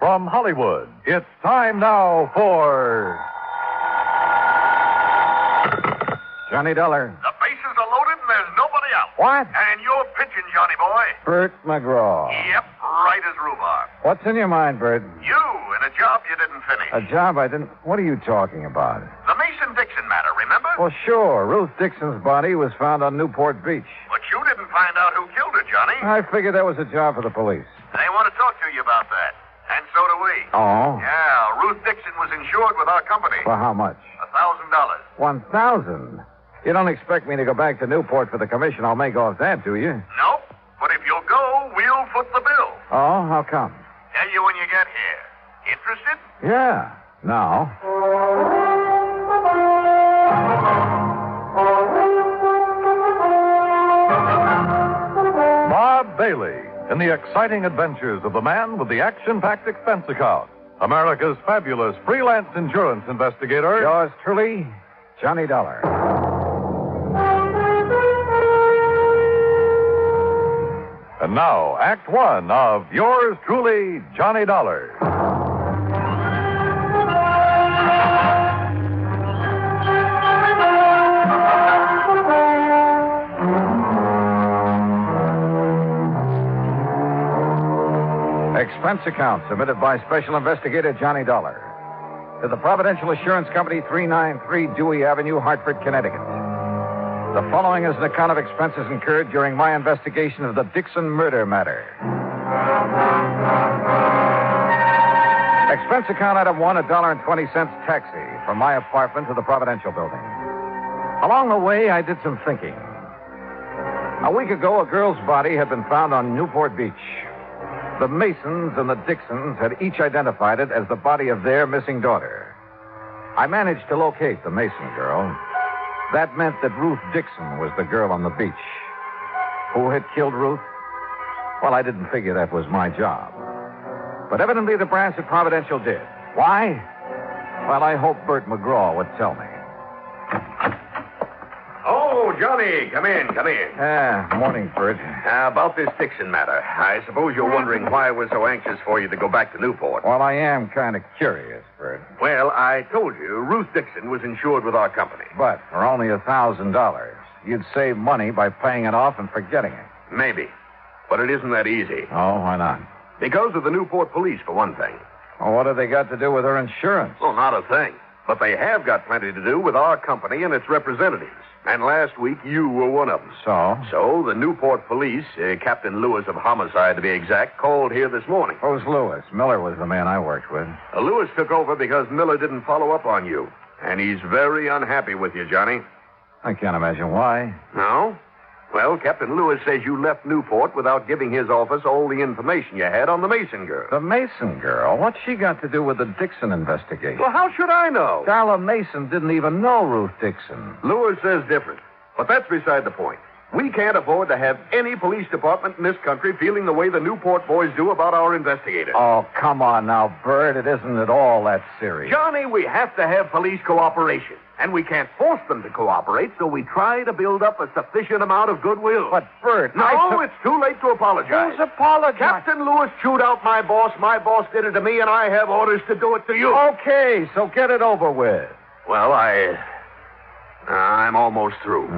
From Hollywood, it's time now for... Johnny Dollar. The bases are loaded and there's nobody out. What? And you're pitching, Johnny boy. Bert McGraw. Yep, right as rhubarb. What's in your mind, Bert? You and a job you didn't finish. A job I didn't... What are you talking about? The Mason Dixon matter, remember? Well, sure. Ruth Dixon's body was found on Newport Beach. But you didn't find out who killed her, Johnny. I figured that was a job for the police. They want to talk to you about that. And so do we. Oh? Yeah, Ruth Dixon was insured with our company. For how much? $1,000. $1,000? You don't expect me to go back to Newport for the commission I'll make off that, do you? Nope. But if you'll go, we'll foot the bill. Oh, how come? Tell you when you get here. Interested? Yeah. Now. Bob Bailey in the exciting adventures of the man with the action-packed expense account. America's fabulous freelance insurance investigator. Yours truly, Johnny Dollar. And now, Act One of yours truly, Johnny Dollar. Expense account submitted by Special Investigator Johnny Dollar to the Providential Assurance Company, 393 Dewey Avenue, Hartford, Connecticut. The following is an account of expenses incurred during my investigation of the Dixon Murder Matter. Expense account item 1, $1.20 taxi from my apartment to the Providential building. Along the way, I did some thinking. A week ago, a girl's body had been found on Newport Beach. The Masons and the Dixons had each identified it as the body of their missing daughter. I managed to locate the Mason girl. That meant that Ruth Dixon was the girl on the beach. Who had killed Ruth? Well, I didn't figure that was my job. But evidently the brass at Providential did. Why? Well, I hope Bert McGraw would tell me. Oh, Johnny, come in. Morning, Bert. About this Dixon matter. I suppose you're wondering why I was so anxious for you to go back to Newport. Well, I am kind of curious, Bert. Well, I told you, Ruth Dixon was insured with our company. But for only $1,000, you'd save money by paying it off and forgetting it. Maybe. But it isn't that easy. Oh, why not? Because of the Newport police, for one thing. Well, what have they got to do with her insurance? Well, not a thing. But they have got plenty to do with our company and its representatives. And last week, you were one of them. So? So, the Newport police, Captain Lewis of Homicide to be exact, called here this morning. Who's Lewis? Miller was the man I worked with. Lewis took over because Miller didn't follow up on you. And he's very unhappy with you, Johnny. I can't imagine why. No? Well, Captain Lewis says you left Newport without giving his office all the information you had on the Mason girl. The Mason girl? What's she got to do with the Dixon investigation? Well, how should I know? Darla Mason didn't even know Ruth Dixon. Lewis says different. But that's beside the point. We can't afford to have any police department in this country feeling the way the Newport boys do about our investigators. Oh, come on now, Bert. It isn't at all that serious. Johnny, we have to have police cooperation. And we can't force them to cooperate, so we try to build up a sufficient amount of goodwill. But, Bert, No, it's too late to apologize. Who's apologizing? Captain Lewis chewed out my boss. My boss did it to me, and I have orders to do it to you. Okay, so get it over with. Well, I'm almost through.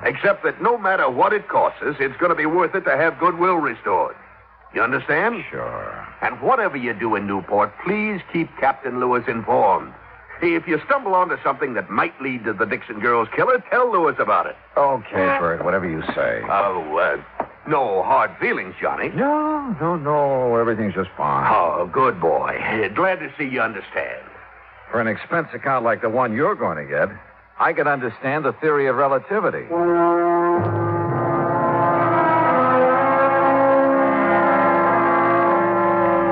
Except that no matter what it costs us, it's going to be worth it to have goodwill restored. You understand? Sure. And whatever you do in Newport, please keep Captain Lewis informed. If you stumble onto something that might lead to the Dixon girl's killer, tell Lewis about it. Okay, Bert, whatever you say. No hard feelings, Johnny. No, everything's just fine. Oh, good boy. Glad to see you understand. For an expense account like the one you're going to get, I can understand the theory of relativity.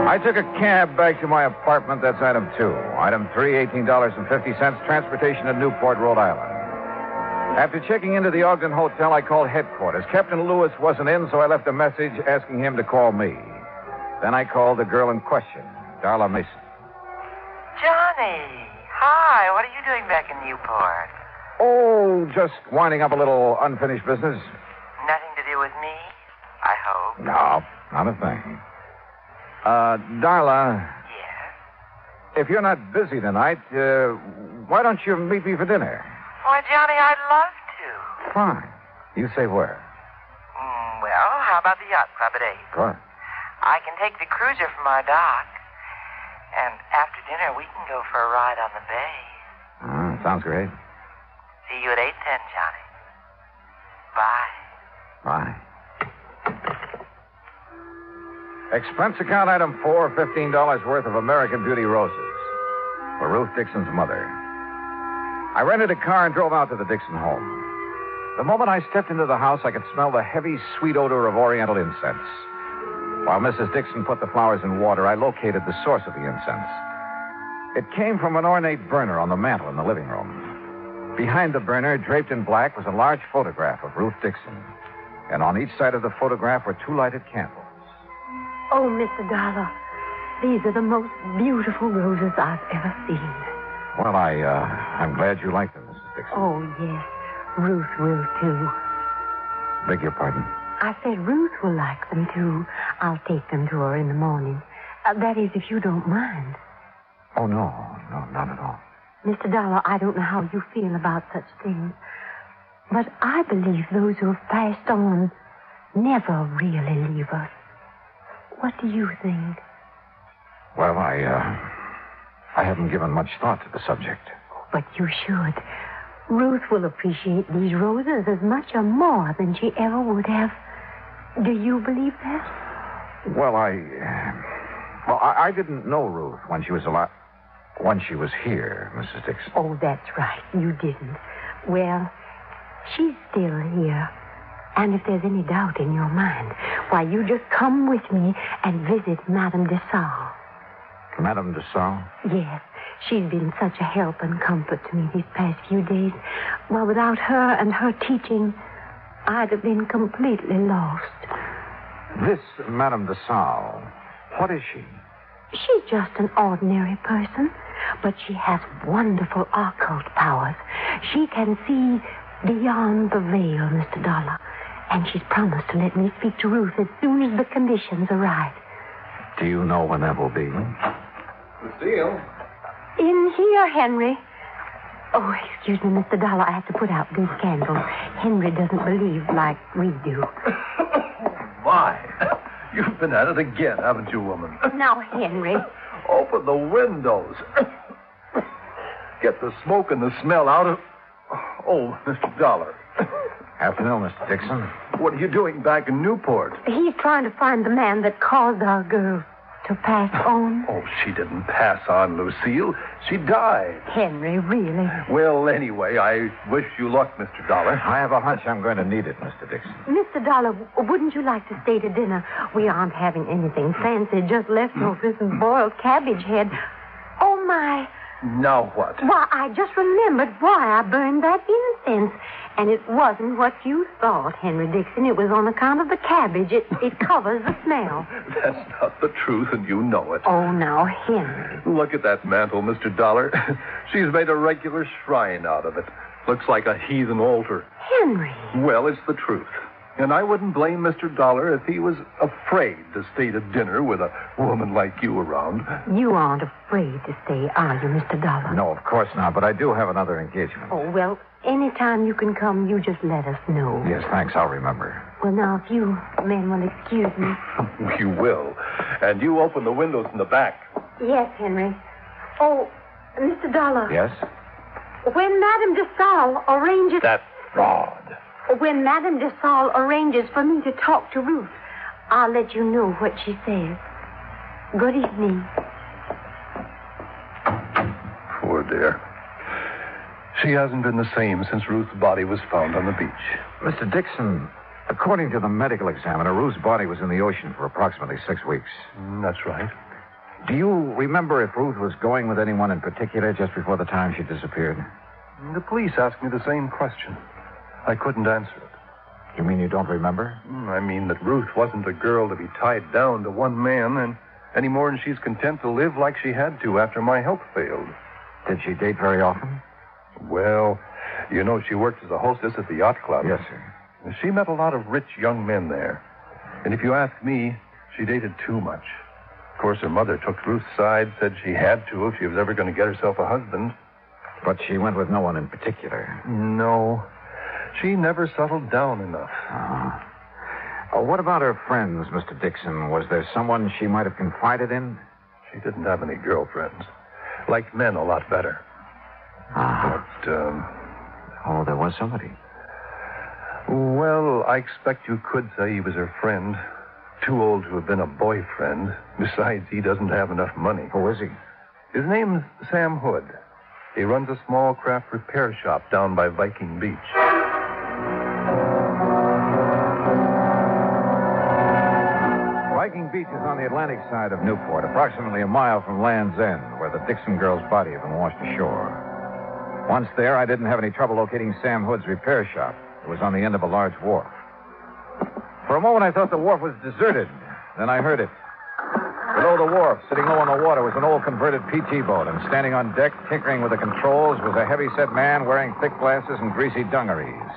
I took a cab back to my apartment. That's item 2. Item 3, $18.50, transportation to Newport, Rhode Island. After checking into the Ogden Hotel, I called headquarters. Captain Lewis wasn't in, so I left a message asking him to call me. Then I called the girl in question, Darla Mason. Johnny, hi. What are you doing back in Newport? Oh, just winding up a little unfinished business. Nothing to do with me, I hope. No, not a thing. Darla. Yes? if you're not busy tonight, why don't you meet me for dinner? Why, Johnny, I'd love to. Fine. You say where? Well, how about the yacht club at 8? Good. I can take the cruiser from our dock. And after dinner, we can go for a ride on the bay. Sounds great. See you at 8:10, Johnny. Bye. Bye. Expense account item 4, $15 worth of American Beauty roses for Ruth Dixon's mother. I rented a car and drove out to the Dixon home. The moment I stepped into the house, I could smell the heavy, sweet odor of oriental incense. While Mrs. Dixon put the flowers in water, I located the source of the incense. It came from an ornate burner on the mantel in the living room. Behind the burner, draped in black, was a large photograph of Ruth Dixon. And on each side of the photograph were 2 lighted candles. Oh, Mr. Dollar, these are the most beautiful roses I've ever seen. Well, I'm glad you like them, Mrs. Dixon. Oh, yes. Ruth will, too. Beg your pardon? I said Ruth will like them, too. I'll take them to her in the morning. That is, if you don't mind. Oh, no, not at all. Mr. Dollar, I don't know how you feel about such things, but I believe those who have passed on never really leave us. What do you think? Well, I haven't given much thought to the subject. But you should. Ruth will appreciate these roses as much or more than she ever would have. Do you believe that? Well, I didn't know Ruth when she was alive. When she was here, Mrs. Dixon. Oh, that's right. You didn't. Well, she's still here. And if there's any doubt in your mind, why, you just come with me and visit Madame de Salle. Madame de Salle? Yes. She's been such a help and comfort to me these past few days. Well, without her and her teaching, I'd have been completely lost. This Madame de Salle, what is she? She's just an ordinary person, but she has wonderful occult powers. She can see beyond the veil, Mr. Dollar, and she's promised to let me speak to Ruth as soon as the conditions are right. Do you know when that will be? Lucille? In here, Henry. Oh, excuse me, Mr. Dollar. I have to put out these candles. Henry doesn't believe like we do. My, you've been at it again, haven't you, woman? Now, Henry. Open the windows. Get the smoke and the smell out of... Oh, Mr. Dollar. Afternoon, Mr. Dixon. What are you doing back in Newport? He's trying to find the man that caused our girl to pass on. Oh, she didn't pass on, Lucille. She died. Henry, really? Well, anyway, I wish you luck, Mr. Dollar. I have a hunch I'm going to need it, Mr. Dixon. Mr. Dollar, wouldn't you like to stay to dinner? We aren't having anything fancy, just leftovers and boiled cabbage head. Oh, my. Now what? Why, I just remembered why I burned that incense. And it wasn't what you thought, Henry Dixon. It was on account of the cabbage. It covers the smell. That's not the truth, and you know it. Oh, now, Henry. Look at that mantle, Mr. Dollar. She's made a regular shrine out of it. Looks like a heathen altar. Henry. Well, it's the truth. And I wouldn't blame Mr. Dollar if he was afraid to stay to dinner with a woman like you around. You aren't afraid to stay, are you, Mr. Dollar? No, of course not, but I do have another engagement. Oh, well, anytime you can come, you just let us know. Yes, thanks. I'll remember. Well, now, if you men will excuse me. You will. And you open the windows in the back. Yes, Henry. Oh, Mr. Dollar. Yes? When Madame de Salle arranges... That fraud. When Madame de Salle arranges for me to talk to Ruth, I'll let you know what she says. Good evening. Poor dear. She hasn't been the same since Ruth's body was found on the beach. Mr. Dixon, according to the medical examiner, Ruth's body was in the ocean for approximately 6 weeks. That's right. Do you remember if Ruth was going with anyone in particular just before the time she disappeared? The police asked me the same question. I couldn't answer it. You mean you don't remember? I mean that Ruth wasn't a girl to be tied down to one man, and any more than she's content to live like she had to after my health failed. Did she date very often? Well, you know, she worked as a hostess at the yacht club. Yes, sir. She met a lot of rich young men there. And if you ask me, she dated too much. Of course, her mother took Ruth's side, said she had to if she was ever going to get herself a husband. But she went with no one in particular. No. She never settled down enough. What about her friends, Mr. Dixon? Was there someone she might have confided in? She didn't have any girlfriends. Liked men a lot better. But, there was somebody. Well, I expect you could say he was her friend. Too old to have been a boyfriend. Besides, he doesn't have enough money. Who is he? His name's Sam Hood. He runs a small craft repair shop down by Viking Beach. Viking Beach is on the Atlantic side of Newport, approximately a mile from Land's End, where the Dixon girl's body had been washed ashore. Once there, I didn't have any trouble locating Sam Hood's repair shop. It was on the end of a large wharf. For a moment, I thought the wharf was deserted. Then I heard it. Below the wharf, sitting low on the water, was an old converted PT boat, and standing on deck, tinkering with the controls, was a heavy-set man wearing thick glasses and greasy dungarees.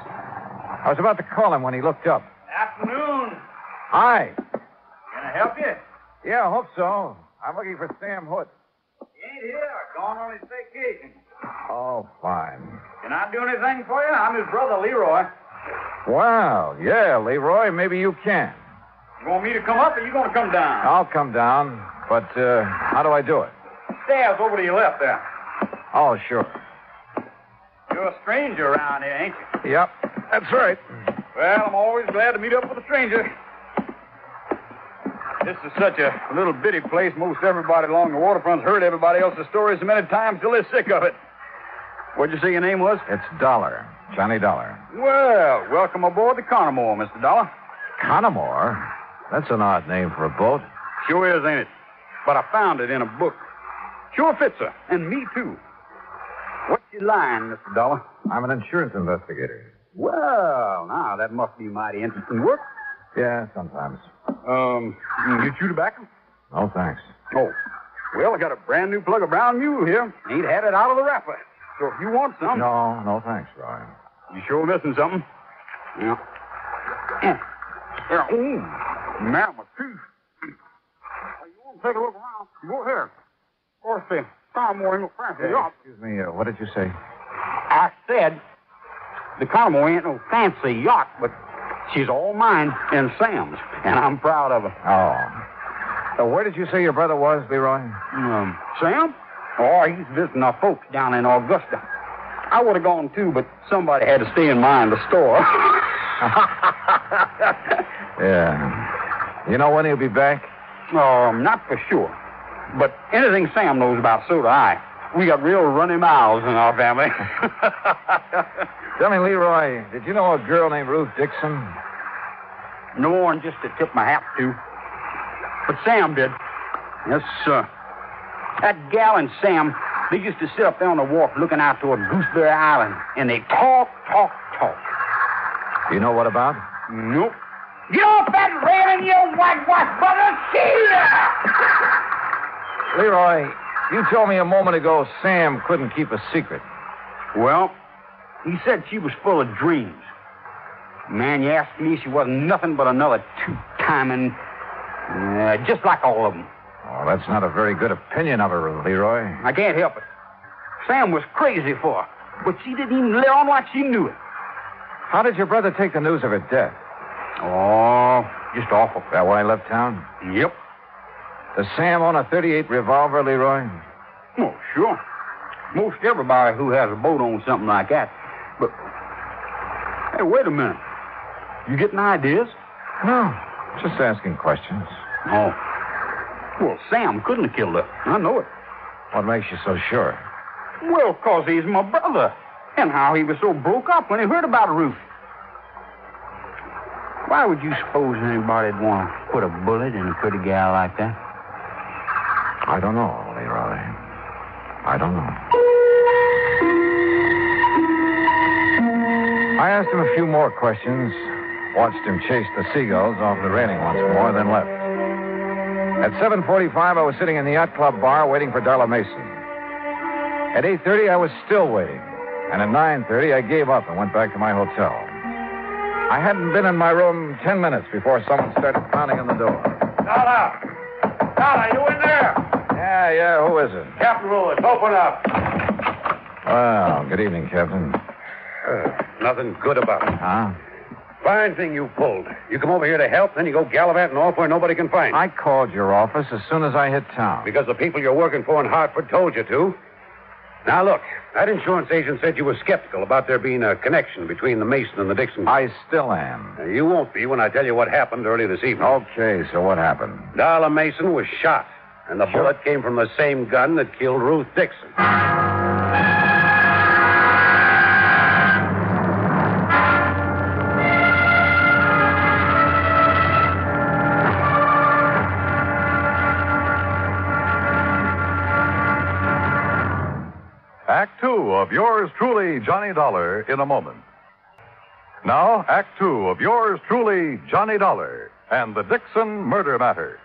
I was about to call him when he looked up. Afternoon. Hi. Can I help you? Yeah, I hope so. I'm looking for Sam Hood. He ain't here. Gone on his vacation. Oh, fine. Can I do anything for you? I'm his brother, Leroy. Well, yeah, Leroy, maybe you can. You want me to come up, or you going to come down? I'll come down, but how do I do it? Stairs over to your left there. Oh, sure. You're a stranger around here, ain't you? Yep, that's right. Well, I'm always glad to meet up with a stranger. This is such a little bitty place. Most everybody along the waterfront's heard everybody else's stories so many times till they're sick of it. What'd you say your name was? It's Dollar. Johnny Dollar. Well, welcome aboard the Connemore, Mr. Dollar. Connemore? That's an odd name for a boat. Sure is, ain't it? But I found it in a book. Sure fits her. And me, too. What's your line, Mr. Dollar? I'm an insurance investigator. Well, now, that must be mighty interesting work. Yeah, sometimes. You chew tobacco? No, thanks. Oh. Well, I got a brand new plug of brown mule here. Ain't had it out of the wrapper. So if you want some... No, thanks, Roy. You sure missing something? Yeah. Yeah. Ooh. Man, my teeth. You want to take a look around? Go ahead. Of course, the Connemore ain't no fancy yacht. Excuse me, what did you say? I said the Connemore ain't no fancy yacht, but she's all mine and Sam's, and I'm proud of her. Oh. Where did you say your brother was, Leroy? Sam? Oh, he's visiting our folks down in Augusta. I would have gone, too, but somebody had to stay in mind the store. Yeah. You know when he'll be back? Not for sure. But anything Sam knows about, so do I. We got real runny mouths in our family. Tell me, Leroy, did you know a girl named Ruth Dixon? No more than just to tip my hat to. But Sam did. Yes, sir. That gal and Sam, they used to sit up there on the wharf looking out toward Gooseberry Island, and they talk. You know what about? Nope. Get off that railing, you whitewash brother! See ya! Leroy, you told me a moment ago Sam couldn't keep a secret. Well, he said she was full of dreams. Man, you asked me, she wasn't nothing but another two-timing, just like all of them. Oh, that's not a very good opinion of her, Leroy. I can't help it. Sam was crazy for her, but she didn't even let on like she knew it. How did your brother take the news of her death? Oh, just awful. That why he left town? Yep. Does Sam own a .38 revolver, Leroy? Oh, sure. Most everybody who has a boat owns something like that. But, hey, wait a minute. You getting ideas? No, just asking questions. Oh. Well, Sam couldn't have killed her. I know it. What makes you so sure? Well, 'cause he's my brother. And how he was so broke up when he heard about Ruth. Why would you suppose anybody'd want to put a bullet in a pretty gal like that? I don't know, Leroy. I don't know. I asked him a few more questions, watched him chase the seagulls off the railing once more, then left. At 7:45, I was sitting in the yacht club bar waiting for Darla Mason. At 8:30, I was still waiting. And at 9:30, I gave up and went back to my hotel. I hadn't been in my room 10 minutes before someone started pounding on the door. Darla! Dollar, you in there? Yeah, who is it? Captain Lewis, open up. Well, good evening, Captain. Nothing good about it. Huh? Fine thing you pulled. You come over here to help, then you go gallivanting off where nobody can find you. I called your office as soon as I hit town. Because the people you're working for in Hartford told you to. Now, look, that insurance agent said you were skeptical about there being a connection between the Mason and the Dixon. I still am. You won't be when I tell you what happened early this evening. Okay, so what happened? Darla Mason was shot, and the bullet came from the same gun that killed Ruth Dixon. Act Two of yours truly, Johnny Dollar, in a moment. Now, Act Two of yours truly, Johnny Dollar, and the Dixon Murder Matter.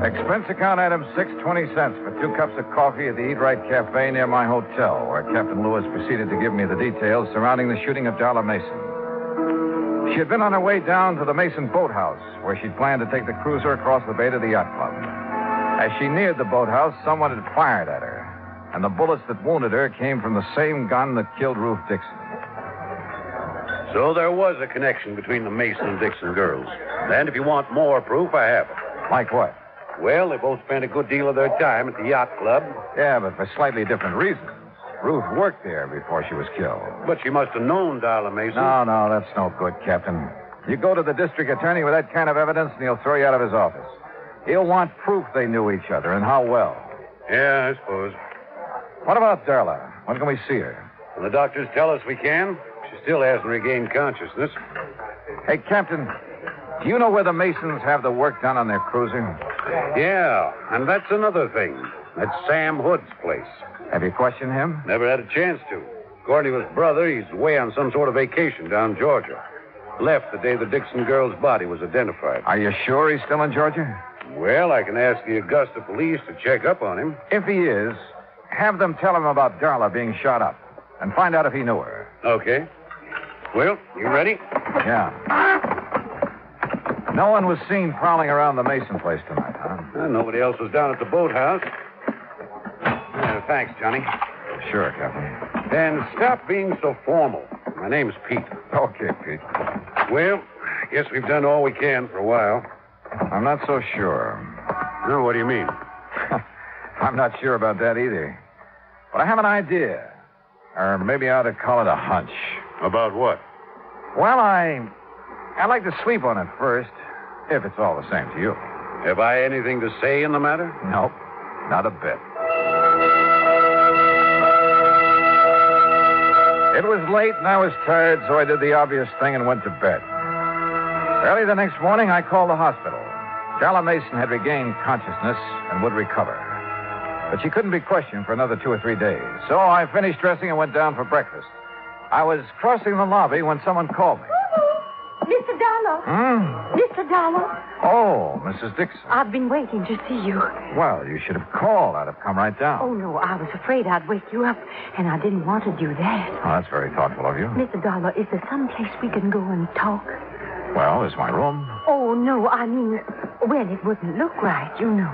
Expense account item 6.20 for 2 cups of coffee at the Eat Right Cafe near my hotel, where Captain Lewis proceeded to give me the details surrounding the shooting of Darla Mason. She had been on her way down to the Mason boathouse, where she'd planned to take the cruiser across the bay to the yacht club. As she neared the boathouse, someone had fired at her, and the bullets that wounded her came from the same gun that killed Ruth Dixon. So there was a connection between the Mason and Dixon girls. And if you want more proof, I have it. Like what? Well, they both spent a good deal of their time at the yacht club. Yeah, but for slightly different reasons. Ruth worked there before she was killed. But she must have known Darla Mason. No, that's no good, Captain. You go to the district attorney with that kind of evidence, and he'll throw you out of his office. He'll want proof they knew each other, and how well. Yeah, I suppose. What about Darla? When can we see her? When the doctors tell us we can. She still hasn't regained consciousness. Hey, Captain, do you know where the Masons have the work done on their cruiser? Yeah, and that's another thing. That's Sam Hood's place. Have you questioned him? Never had a chance to. According to his brother, he's away on some sort of vacation down Georgia. Left the day the Dixon girl's body was identified. Are you sure he's still in Georgia? Well, I can ask the Augusta police to check up on him. If he is, have them tell him about Darla being shot up and find out if he knew her. Okay. Well, you ready? Yeah. No one was seen prowling around the Mason place tonight, huh? Well, nobody else was down at the boathouse. Thanks, Johnny. Sure, Captain. And stop being so formal. My name's Pete. Okay, Pete. Well, I guess we've done all we can for a while. I'm not so sure. No, what do you mean? I'm not sure about that either. But I have an idea. Or maybe I ought to call it a hunch. About what? Well, I'd like to sleep on it first, if it's all the same to you. Have I anything to say in the matter? Nope, not a bit. It was late and I was tired, so I did the obvious thing and went to bed. Early the next morning, I called the hospital. Darla Mason had regained consciousness and would recover. But she couldn't be questioned for another 2 or 3 days. So I finished dressing and went down for breakfast. I was crossing the lobby when someone called me. Mr. Dollar. Mr. Dollar. Oh, Mrs. Dixon. I've been waiting to see you. Well, you should have called. I'd have come right down. Oh, no, I was afraid I'd wake you up, and I didn't want to do that. Oh, that's very thoughtful of you. Mr. Dollar, is there some place we can go and talk? Well, there's my room. Oh, no, I mean, well, it wouldn't look right, you know.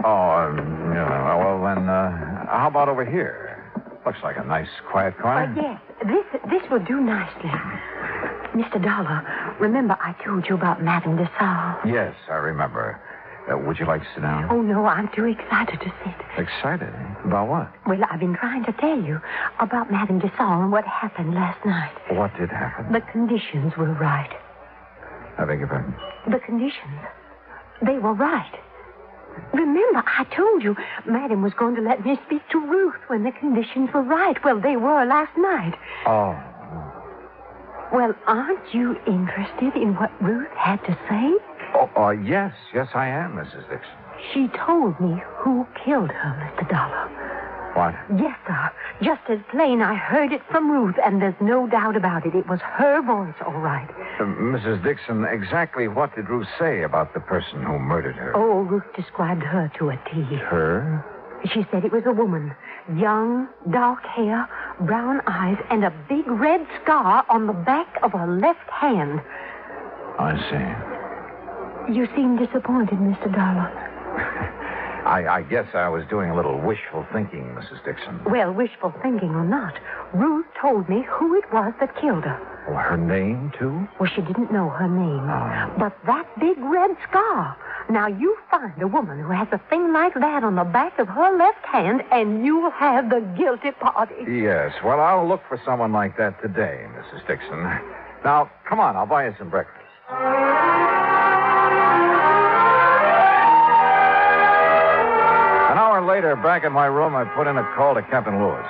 Oh, well, then, how about over here? Looks like a nice, quiet corner. Yes, this will do nicely. Mr. Dollar, remember I told you about Madame de Salle? Yes, I remember. Would you like to sit down? Oh, no, I'm too excited to sit. Excited? About what? Well, I've been trying to tell you about Madame de Salle and what happened last night. What did happen? The conditions were right. I beg your pardon? The conditions. They were right. Remember, I told you Madame was going to let me speak to Ruth when the conditions were right. Well, they were last night. Oh. Well, aren't you interested in what Ruth had to say? Oh, yes, I am, Mrs. Dixon. She told me who killed her, Mr. Dollar. What? Yes, sir. Just as plain, I heard it from Ruth, and there's no doubt about it. It was her voice, all right. Mrs. Dixon, exactly what did Ruth say about the person who murdered her? Oh, Ruth described her to a T. Her? She said it was a woman. Young, dark hair, brown eyes, and a big red scar on the back of her left hand. I see. You seem disappointed, Mr. Dollar. I guess I was doing a little wishful thinking, Mrs. Dixon. Well, wishful thinking or not, Ruth told me who it was that killed her. Well, her name, too? Well, she didn't know her name. Oh. But that big red scar. Now, you find a woman who has a thing like that on the back of her left hand, and you'll have the guilty party. Yes, well, I'll look for someone like that today, Mrs. Dixon. Now, come on, I'll buy you some breakfast. An hour later, back in my room, I put in a call to Captain Lewis.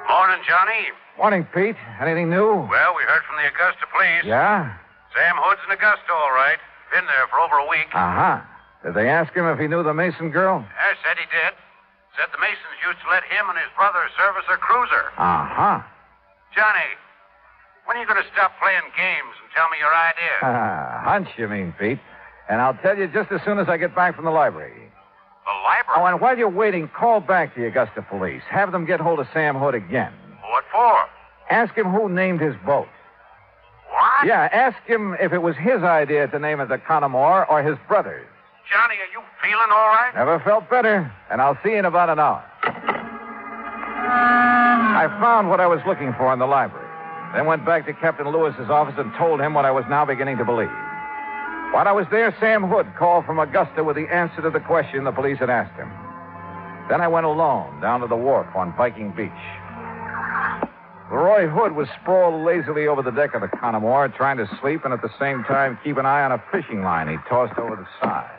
Morning, Johnny. Morning, Pete. Anything new? Well, we heard from the Augusta police. Yeah? Sam Hood's in Augusta, all right. Been there for over a week. Uh-huh. Did they ask him if he knew the Mason girl? Yeah, said he did. Said the Masons used to let him and his brother service their cruiser. Uh-huh. Johnny, when are you going to stop playing games and tell me your ideas? Hunch, you mean, Pete. And I'll tell you just as soon as I get back from the library. The library? Oh, and while you're waiting, call back the Augusta police. Have them get hold of Sam Hood again. What for? Ask him who named his boat. What? Yeah, ask him if it was his idea to name it the Connemore or his brother's. Johnny, are you feeling all right? Never felt better, and I'll see you in about an hour. I found what I was looking for in the library. Then went back to Captain Lewis's office and told him what I was now beginning to believe. While I was there, Sam Hood called from Augusta with the answer to the question the police had asked him. Then I went alone down to the wharf on Viking Beach. Leroy Hood was sprawled lazily over the deck of the Connemore, trying to sleep and at the same time keep an eye on a fishing line he tossed over the side.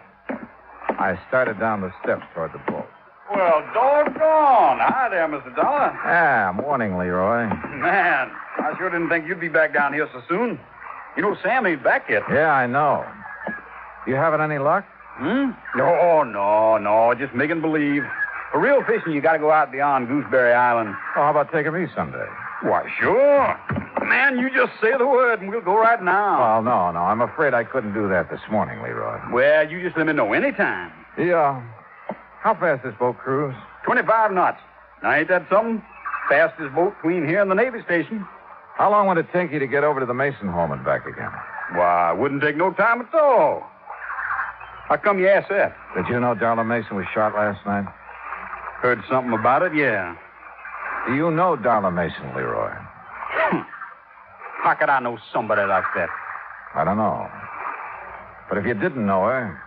I started down the steps toward the boat. Well, doggone. Hi there, Mr. Dollar. Morning, Leroy. Man, I sure didn't think you'd be back down here so soon. You know, Sam ain't back yet. Yeah, I know. You having any luck? No. Just making believe. For real fishing, you got to go out beyond Gooseberry Island. Oh, how about taking me someday? Why, sure. Man, you just say the word and we'll go right now. Well, no. I'm afraid I couldn't do that this morning, Leroy. Well, you just let me know anytime. Yeah. How fast this boat cruise? 25 knots. Now, ain't that something? Fastest boat between here and the Navy station. How long would it take you to get over to the Mason home and back again? Why, it wouldn't take no time at all. How come you asked that? Did you know Darla Mason was shot last night? Heard something about it, yeah. Do you know Darla Mason, Leroy? How could I know somebody like that? I don't know. But if you didn't know her,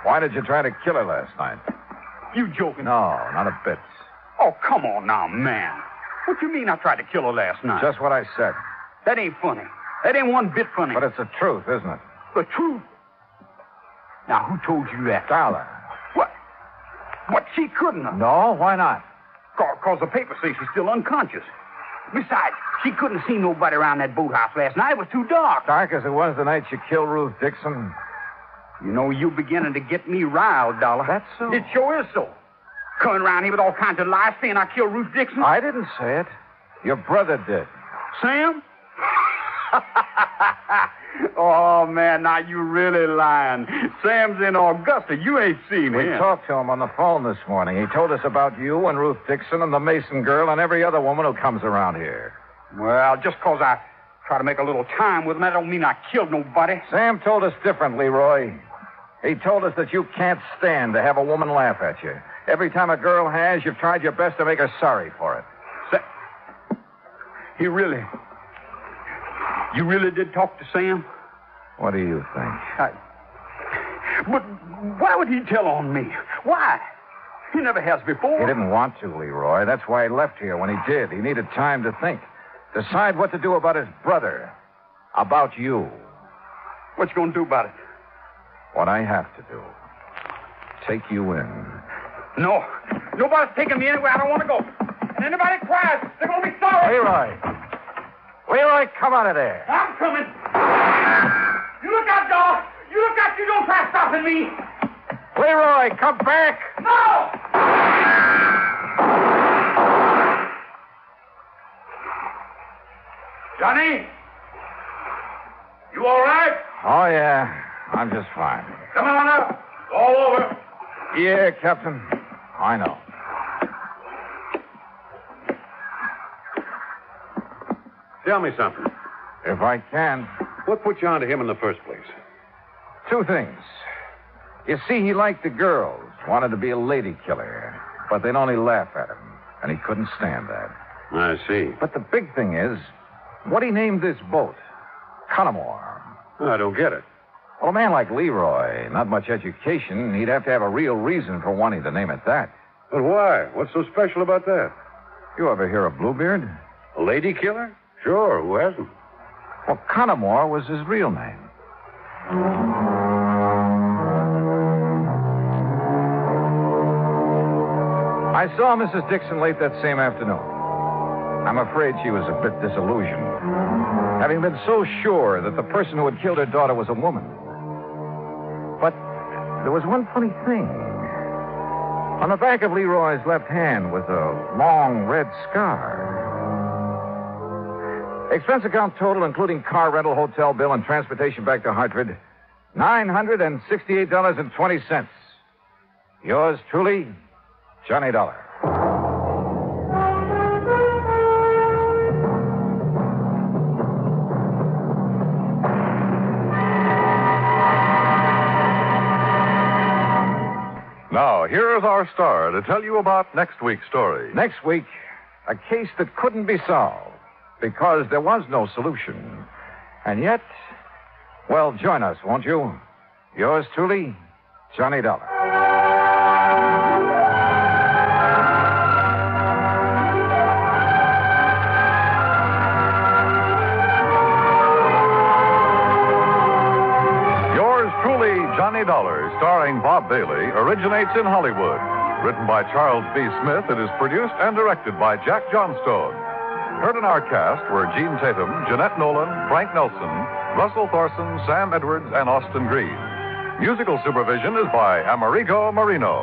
why did you try to kill her last night? You joking? No, not a bit. Oh, come on now, man. What you mean I tried to kill her last night? Just what I said. That ain't funny. That ain't one bit funny. But it's the truth, isn't it? The truth? Now, who told you that? Darla. What? She couldn't have. No, why not? Because the papers say she's still unconscious. Besides, she couldn't see nobody around that boathouse last night. It was too dark. Dark as it was the night you killed Ruth Dixon. You know, you're beginning to get me riled, Dollar. That's so. It sure is so. Coming around here with all kinds of lies saying I killed Ruth Dixon. I didn't say it. Your brother did. Sam? Oh, man, now you really lying. Sam's in Augusta. You ain't seen We him. talked to him on the phone this morning. He told us about you and Ruth Dixon and the Mason girl and every other woman who comes around here. Well, just because I try to make a little time with him, that don't mean I killed nobody. Sam told us differently, Roy. He told us that you can't stand to have a woman laugh at you. Every time a girl has, you've tried your best to make her sorry for it. You really did talk to Sam? What do you think? But why would he tell on me? Why? He never has before. He didn't want to, Leroy. That's why he left here when he did. He needed time to think. Decide what to do about his brother. About you. What you gonna do about it? What I have to do. Take you in. No. Nobody's taking me anywhere I don't want to go. And anybody cries, they're gonna be sorry. Leroy, come out of there. I'm coming. You look out, dog. You look out. You don't try stopping me. Leroy, come back. No! Johnny? You all right? Oh, yeah. I'm just fine. Come on up. All over. Yeah, Captain. I know. Tell me something. If I can. What put you onto him in the first place? Two things. You see, he liked the girls, wanted to be a lady killer, but they'd only laugh at him, and he couldn't stand that. I see. But the big thing is, what he named this boat, Connemore. I don't get it. Well, a man like Leroy, not much education, he'd have to have a real reason for wanting to name it that. But why? What's so special about that? You ever hear of Bluebeard? A lady killer? Sure, who hasn't? Well, Connemore was his real name. I saw Mrs. Dixon late that same afternoon. I'm afraid she was a bit disillusioned, having been so sure that the person who had killed her daughter was a woman. But there was one funny thing. On the back of Leroy's left hand was a long red scar. Expense account total, including car rental, hotel bill, and transportation back to Hartford, $968.20. Yours truly, Johnny Dollar. Now, here is our star to tell you about next week's story. Next week, a case that couldn't be solved because there was no solution. And yet, well, join us, won't you? Yours truly, Johnny Dollar. Johnny Dollar, starring Bob Bailey, originates in Hollywood. Written by Charles B. Smith, it is produced and directed by Jack Johnstone. Heard in our cast were Gene Tatum, Jeanette Nolan, Frank Nelson, Russell Thorson, Sam Edwards, and Austin Green. Musical supervision is by Amerigo Marino.